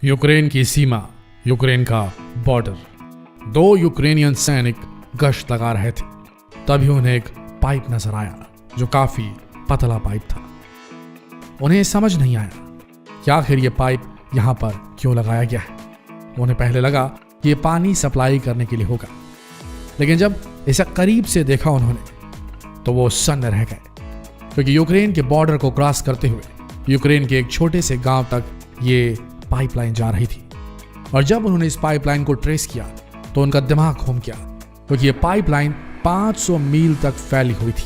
Ukraine की सीमा, Ukraine का border. दो यूक्रेनियन सैनिक गश्त लगा रहे थे, तभी उन्हें एक पाइप नजर आया जो काफी पतला पाइप था। उन्हें समझ नहीं आया कि आखिर ये पाइप यहां पर क्यों लगाया गया है। उन्हें पहले लगा कि ये पानी सप्लाई करने के लिए होगा, लेकिन जब इसे करीब से देखा उन्होंने तो वो सन्न रह गए, क्योंकि यूक्रेन के बॉर्डर को क्रॉस करते हुए यूक्रेन के एक छोटे से गांव तक ये पाइपलाइन जा रही थी। और जब उन्होंने इस पाइपलाइन को ट्रेस किया तो उनका दिमाग घूम गया, क्योंकि ये पाइपलाइन 500 मील तक फैली हुई थी।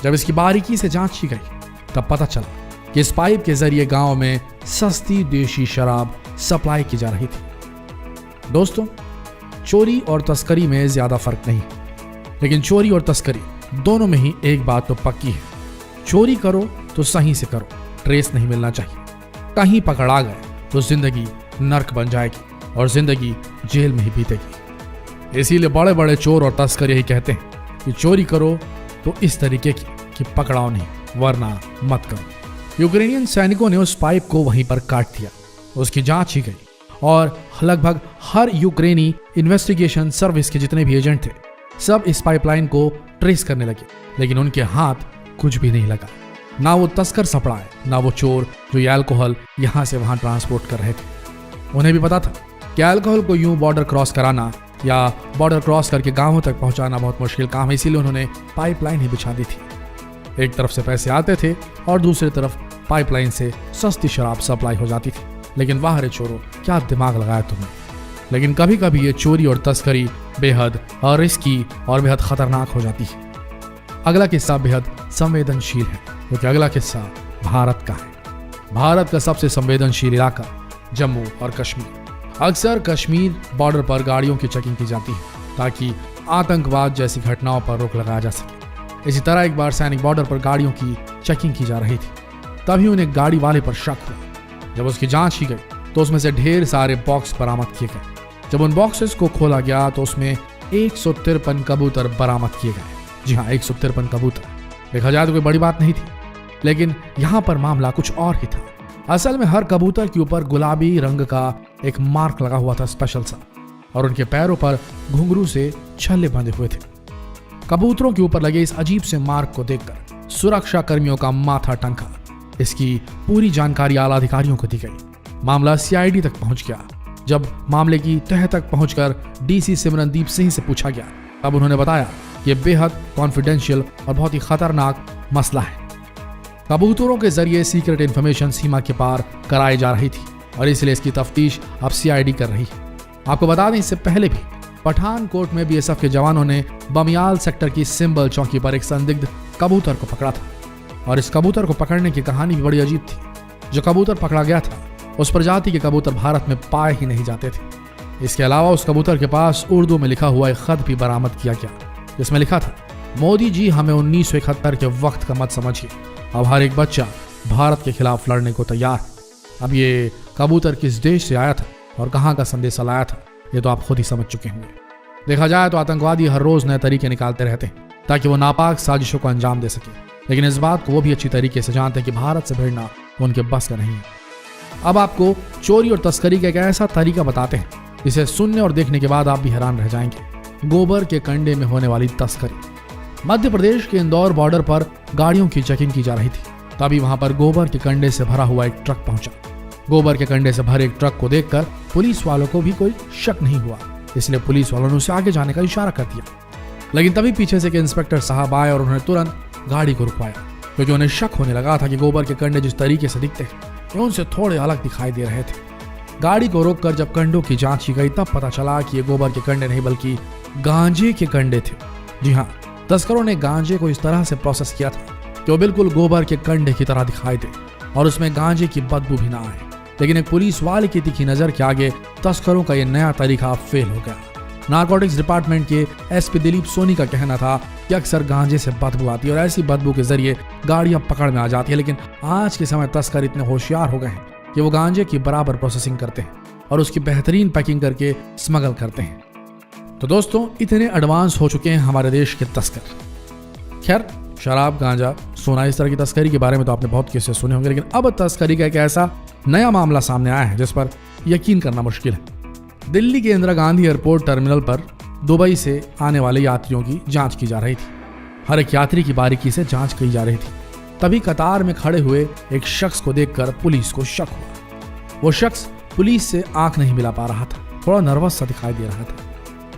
जब इसकी बारीकी से जांच की गई तब पता चला कि इस पाइप के जरिए गांव में सस्ती देशी शराब सप्लाई की जा रही थी। दोस्तों, चोरी और तस्करी में ज्यादा फर्क नहीं, लेकिन चोरी और तस्करी दोनों में ही एक बात तो पक्की है, चोरी करो तो सही से करो, ट्रेस नहीं मिलना चाहिए। कहीं पकड़ा गए तो जिंदगी नर्क बन जाएगी और जिंदगी जेल में ही बीतेगी। इसीलिए बड़े बड़े चोर और तस्कर यही कहते हैं कि चोरी करो तो इस तरीके की कि पकड़ाओ नहीं, वरना मत करो। यूक्रेनियन सैनिकों ने उस पाइप को वहीं पर काट दिया, उसकी जांच ही गई और लगभग हर यूक्रेनी इन्वेस्टिगेशन सर्विस के जितने भी एजेंट थे सब इस पाइपलाइन को ट्रेस करने लगे, लेकिन उनके हाथ कुछ भी नहीं लगा। ना वो तस्कर सपड़ाए, ना वो चोर जो ये अल्कोहल यहां से वहां ट्रांसपोर्ट कर रहे थे। उन्हें भी पता था कि अल्कोहल को यूं बॉर्डर क्रॉस कराना या बॉर्डर क्रॉस करके गांवों तक पहुंचाना बहुत मुश्किल काम है, इसीलिए उन्होंने पाइपलाइन ही बिछा दी थी। एक तरफ से पैसे आते थे और दूसरी तरफ पाइपलाइन से सस्ती शराब सप्लाई हो जाती थी। लेकिन वाह रे चोरों, क्या दिमाग लगाया तुमने। लेकिन कभी कभी ये चोरी और तस्करी बेहद रिस्की और बेहद खतरनाक हो जाती है। अगला किस्सा बेहद संवेदनशील है, क्योंकि अगला किस्सा भारत का है। भारत का सबसे संवेदनशील इलाका जम्मू और कश्मीर। अक्सर कश्मीर बॉर्डर पर गाड़ियों की चेकिंग की जाती है ताकि आतंकवाद जैसी घटनाओं पर रोक लगाया जा सके। इसी तरह एक बार सैनिक बॉर्डर पर गाड़ियों की चेकिंग की जा रही थी, तभी उन्हें गाड़ी वाले पर शक हुआ। जब उसकी जांच की गई तो उसमें से ढेर सारे बॉक्स बरामद किए गए। जब उन बॉक्सेस को खोला गया तो उसमें 153 कबूतर बरामद किए गए। जी हाँ, 153 कबूतर। देखा जाए तो कोई बड़ी बात नहीं थी, लेकिन यहां पर मामला कुछ और ही था। असल में हर कबूतर के ऊपर गुलाबी रंग का एक मार्क लगा हुआ था, स्पेशल सा, और उनके पैरों पर घुंघरू से छल्ले बंधे हुए थे। कबूतरों के ऊपर लगे इस अजीब से मार्क को देखकर सुरक्षा कर्मियों का माथा टंका। इसकी पूरी जानकारी आला अधिकारियों को दी गई। मामला सीआईडी तक पहुंच गया। जब मामले की तह तक पहुंचकर डीसी सिमरनदीप सिंह से पूछा गया, तब उन्होंने बताया ये बेहद कॉन्फिडेंशियल और बहुत ही खतरनाक मसला है। कबूतरों के जरिए सीक्रेट इंफॉर्मेशन सीमा के पार कराई जा रही थी और इसलिए इसकी तफ्तीश अब सीआईडी कर रही है। आपको बता दें, इससे पहले भी पठानकोट में बीएसएफ के जवानों ने बमियाल सेक्टर की सिंबल चौकी पर एक संदिग्ध कबूतर को पकड़ा था, और इस कबूतर को पकड़ने की कहानी भी बड़ी अजीब थी। जो कबूतर पकड़ा गया था उस प्रजाति के कबूतर भारत में पाए ही नहीं जाते थे। इसके अलावा उस कबूतर के पास उर्दू में लिखा हुआ एक खत भी बरामद किया गया, जिसमें लिखा था, मोदी जी हमें 1971 के वक्त का मत समझिए, अब हर एक बच्चा भारत के खिलाफ लड़ने को तैयार है। अब ये कबूतर किस देश से आया था और कहां का संदेशा लाया था, ये तो आप खुद ही समझ चुके होंगे। देखा जाए तो आतंकवादी हर रोज नए तरीके निकालते रहते हैं ताकि वो नापाक साजिशों को अंजाम दे सके, लेकिन इस बात को वो भी अच्छी तरीके से जानते हैं कि भारत से भिड़ना उनके बस का नहीं है। अब आपको चोरी और तस्करी का एक ऐसा तरीका बताते हैं जिसे सुनने और देखने के बाद आप भी हैरान रह जाएंगे। गोबर के कंडे में होने वाली तस्करी। मध्य प्रदेश के इंदौर बॉर्डर पर गाड़ियों की चेकिंग की जा रही थी, तभी वहां पर गोबर के कंडे से भरा हुआ एक ट्रक पहुंचा। गोबर के कंडे से भरे एक ट्रक को देखकर पुलिस वालों को भी कोई शक नहीं हुआ, इसलिए पुलिस वालों ने उसे आगे जाने का इशारा कर दिया। लेकिन तभी पीछे से इंस्पेक्टर साहब आए और उन्होंने तुरंत गाड़ी को रुकवाया, क्योंकि उन्हें शक होने लगा था कि गोबर के कंडे जिस तरीके से दिखते हैं उनसे थोड़े अलग दिखाई दे रहे थे। गाड़ी को रोककर जब कंडों की जांच की गई तब पता चला कि ये गोबर के कंडे नहीं बल्कि गांजे के कंडे थे। जी हाँ, तस्करों ने गांजे को इस तरह से प्रोसेस किया था कि वो बिल्कुल गोबर के कंडे की तरह दिखाई दे और उसमें गांजे की बदबू भी ना आए। लेकिन एक पुलिस वाले की तीखी नजर के आगे तस्करों का यह नया तरीका फेल हो गया। नारकोटिक्स डिपार्टमेंट के एसपी दिलीप सोनी का कहना था कि अक्सर गांजे से बदबू आती है और ऐसी बदबू के जरिए गाड़ियां पकड़ में आ जाती है, लेकिन आज के समय तस्कर इतने होशियार हो गए हैं कि वो गांजे की बराबर प्रोसेसिंग करते हैं और उसकी बेहतरीन पैकिंग करके स्मगल करते हैं। तो दोस्तों, इतने एडवांस हो चुके हैं हमारे देश के तस्कर। खैर, शराब, गांजा, सोना, इस तरह की तस्करी के बारे में तो आपने बहुत किस्से सुने होंगे, लेकिन अब तस्करी का एक ऐसा नया मामला सामने आया है जिस पर यकीन करना मुश्किल है। दिल्ली के इंदिरा गांधी एयरपोर्ट टर्मिनल पर दुबई से आने वाले यात्रियों की जांच की जा रही थी। हर एक यात्री की बारीकी से जांच की जा रही थी। तभी कतार में खड़े हुए एक शख्स को देखकर पुलिस को शक हुआ। वो शख्स पुलिस से आंख नहीं मिला पा रहा था, थोड़ा नर्वस सा दिखाई दे रहा था।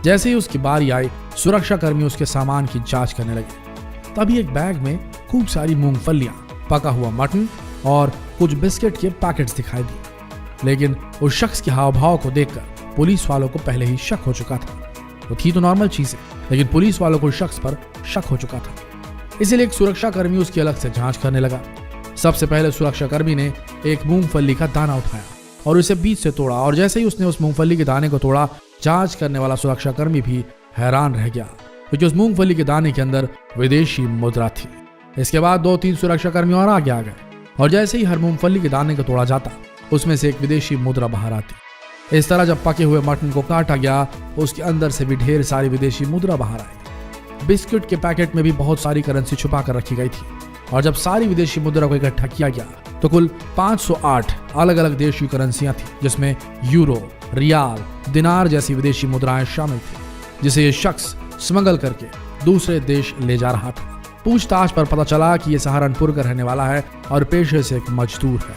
जैसे ही उसकी बारी आई, सुरक्षा कर्मी उसके सामान की जांच करने लगे। तभी एक बैग में खूब सारी मूंगफलियां, पका हुआ मटन और कुछ बिस्किट के पैकेट्स दिखाई दिए। लेकिन उस शख्स के हाव भाव को देखकर पुलिस वालों को पहले ही शक हो चुका था। वो थी तो नॉर्मल चीजें, लेकिन पुलिस वालों को शख्स पर शक हो चुका था। इसलिए एक सुरक्षा कर्मी उसकी अलग से जांच करने लगा। सबसे पहले सुरक्षा कर्मी ने एक मूंगफली का दाना उठाया और उसे बीच से तोड़ा, और जैसे ही उसने उस मूंगफली के दाने को तोड़ा, जांच करने वाला सुरक्षा कर्मी भी हैरान रह गया, क्योंकि उस मूंगफली के दाने के अंदर विदेशी मुद्रा थी। इसके बाद 2-3 सुरक्षा कर्मी और आगे आ गए, और जैसे ही हर मूंगफली के दाने को तोड़ा जाता, उसमें से एक विदेशी मुद्रा बाहर आती। इस तरह जब पके हुए मटन को काटा गया, उसके अंदर से भी ढेर सारी विदेशी मुद्रा बाहर आई। बिस्किट के पैकेट में भी बहुत सारी करेंसी छुपा कर रखी गई थी, और जब सारी विदेशी मुद्रा को इकट्ठा किया गया तो कुल 508 अलग अलग देश की करेंसियां थी, जिसमें यूरो, रियाल, दिनार जैसी विदेशी मुद्राएं शामिल थी, जिसे ये शख्स स्मगल करके दूसरे देश ले जा रहा था। पूछताछ पर पता चला कि ये सहारनपुर का रहने वाला है और पेशे से एक मजदूर है।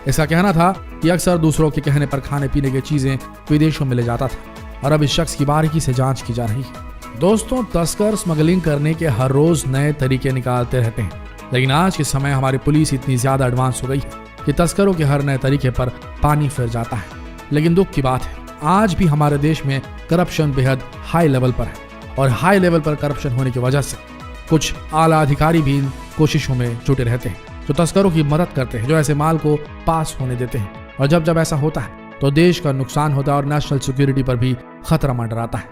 इसका कहना था कि अक्सर दूसरों के कहने पर खाने पीने की चीजें विदेशों में ले जाता था, और अब इस शख्स की बारीकी से जांच की जा रही है। दोस्तों, तस्कर स्मगलिंग करने के हर रोज नए तरीके निकालते रहते हैं, लेकिन आज के समय हमारी पुलिस इतनी ज्यादा एडवांस हो गई है कि तस्करों के हर नए तरीके पर पानी फिर जाता है। लेकिन दुख की बात है, आज भी हमारे देश में करप्शन बेहद हाई लेवल पर है, और हाई लेवल पर करप्शन होने की वजह से कुछ आला अधिकारी भी इन कोशिशों में जुटे रहते हैं, जो तस्करों की मदद करते हैं, जो ऐसे माल को पास होने देते हैं। और जब जब ऐसा होता है तो देश का नुकसान होता है और नेशनल सिक्योरिटी पर भी खतरा मंडराता है।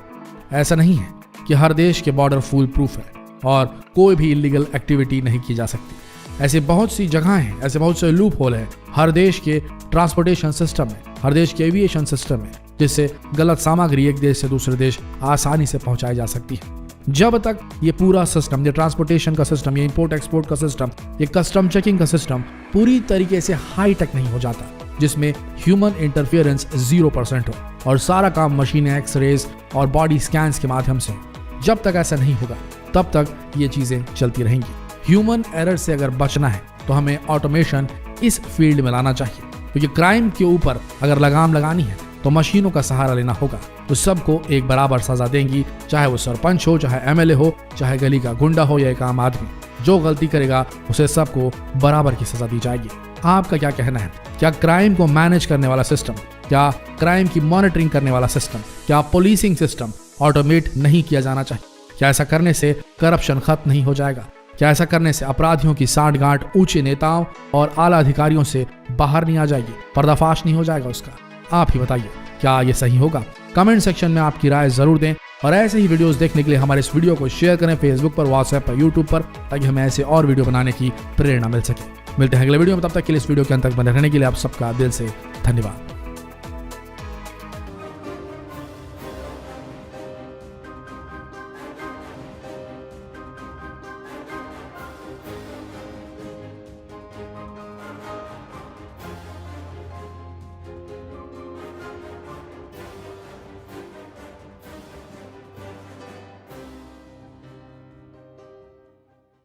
ऐसा नहीं है कि हर देश के बॉर्डर फुल प्रूफ है और कोई भी इलीगल एक्टिविटी नहीं की जा सकती। ऐसे बहुत सी जगह हैं, ऐसे बहुत से लूप होल है हर देश के ट्रांसपोर्टेशन सिस्टम में, हर देश के एविएशन सिस्टम में, जिससे गलत सामग्री एक देश से दूसरे देश आसानी से पहुंचाई जा सकती है। जब तक ये पूरा सिस्टम, ये ट्रांसपोर्टेशन का सिस्टम, ये इंपोर्ट एक्सपोर्ट का सिस्टम, ये कस्टम चेकिंग का सिस्टम पूरी तरीके से हाई टेक नहीं हो जाता, जिसमें ह्यूमन इंटरफियरेंस 0% हो और सारा काम मशीनें, एक्सरेज और बॉडी स्कैन्स के माध्यम से, जब तक ऐसा नहीं होगा तब तक ये चीजें चलती रहेंगी। ह्यूमन एरर से अगर बचना है तो हमें ऑटोमेशन इस फील्ड में लाना चाहिए, क्योंकि क्राइम के ऊपर अगर लगाम लगानी है तो मशीनों का सहारा लेना होगा, तो सबको एक बराबर सजा देंगी, चाहे वो सरपंच हो, चाहे एमएलए हो, चाहे गली का गुंडा हो या एक आम आदमी। जो गलती करेगा उसे सबको बराबर की सजा दी जाएगी। आपका क्या कहना है? क्या क्राइम को मैनेज करने वाला सिस्टम, क्या क्राइम की मॉनिटरिंग करने वाला सिस्टम, क्या पुलिसिंग सिस्टम ऑटोमेट नहीं किया जाना चाहिए? क्या ऐसा करने से करप्शन खत्म नहीं हो जाएगा? क्या ऐसा करने से अपराधियों की सांठगांठ ऊंचे नेताओं और आला अधिकारियों से बाहर नहीं आ जाएगी, पर्दाफाश नहीं हो जाएगा उसका? आप ही बताइए, क्या ये सही होगा? कमेंट सेक्शन में आपकी राय जरूर दें, और ऐसे ही वीडियोस देखने के लिए हमारे इस वीडियो को शेयर करें फेसबुक पर, व्हाट्सएप पर, यूट्यूब पर, ताकि हमें ऐसे और वीडियो बनाने की प्रेरणा मिल सके। मिलते हैं अगले वीडियो में, तब तक के लिए इस वीडियो के अंत तक बने रहने के लिए आप सबका दिल से धन्यवाद।